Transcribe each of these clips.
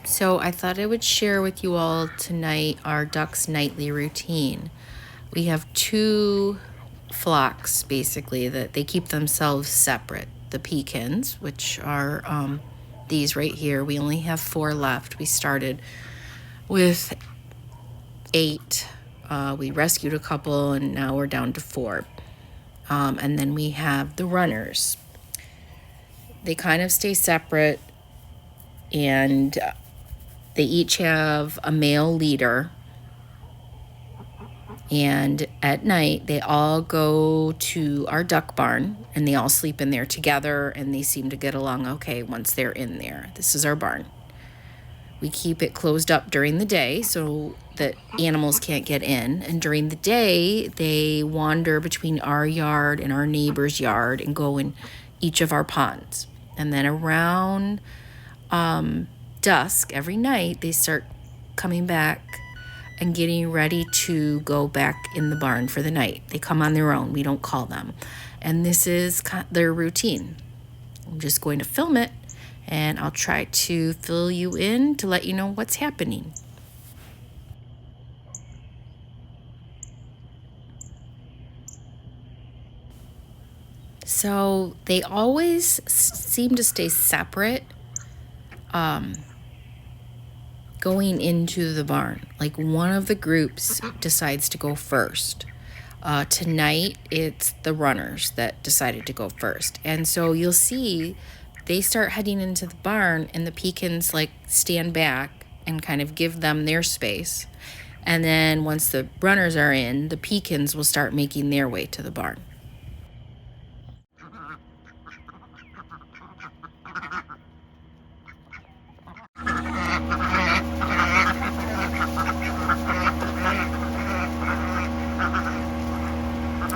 So I thought I would share with you all tonight our ducks' nightly routine. We have two flocks, basically, that they keep themselves separate. The Pekins, which are these right here. We only have 4 left. We started with 8. We rescued a couple, and now we're down to 4. And then we have the runners. They kind of stay separate, and they each have a male leader. And at night, they all go to our duck barn, and they all sleep in there together, and they seem to get along okay once they're in there. This is our barn. We keep it closed up during the day so that animals can't get in. And during the day, they wander between our yard and our neighbor's yard and go in each of our ponds. And then around dusk every night, they start coming back and getting ready to go back in the barn for the night. They come on their own. We don't call them. And this is their routine. I'm just going to film it, and I'll try to fill you in to let you know what's happening. So they always seem to stay separate going into the barn. Like, one of the groups decides to go first. Tonight, it's the runners that decided to go first. And so you'll see they start heading into the barn, and the Pekins stand back and kind of give them their space. And then once the runners are in, the Pekins will start making their way to the barn.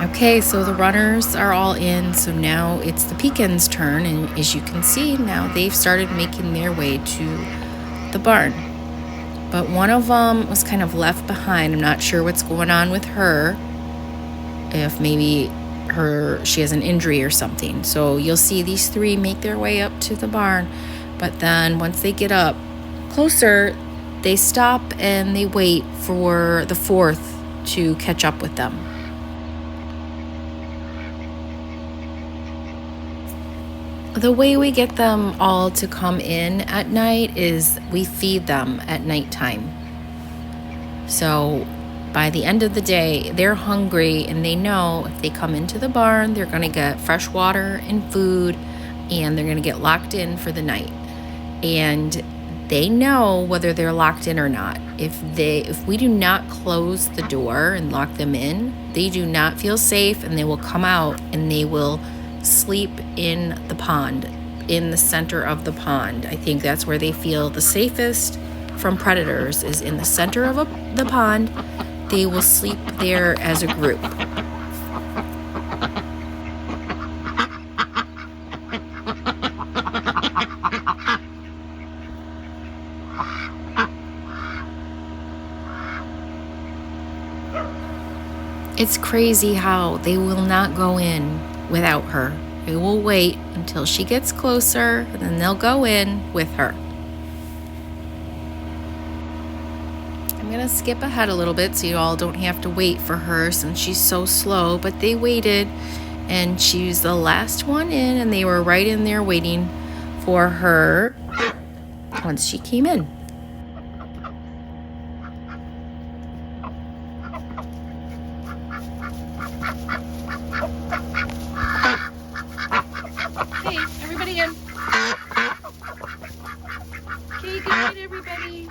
Okay, so the runners are all in, so now it's the Pekins' turn, and as you can see, now they've started making their way to the barn. But one of them was kind of left behind. I'm not sure what's going on with her, if maybe she has an injury or something. So you'll see these 3 make their way up to the barn, but then once they get up closer, they stop and they wait for the 4th to catch up with them. The way we get them all to come in at night is we feed them at nighttime. So by the end of the day, they're hungry, and they know if they come into the barn, they're going to get fresh water and food, and they're going to get locked in for the night. And they know whether they're locked in or not. If we do not close the door and lock them in, they do not feel safe, and they will come out and they will sleep in the pond, in the center of the pond. I think that's where they feel the safest from predators, is in the center of the pond. They will sleep there as a group. It's crazy how they will not go in without her. They will wait until she gets closer, and then they'll go in with her. I'm gonna skip ahead a little bit so you all don't have to wait for her since she's so slow, but they waited, and she was the last one in, and they were right in there waiting for her once she came in. Hey, everybody in. Okay, good night, everybody.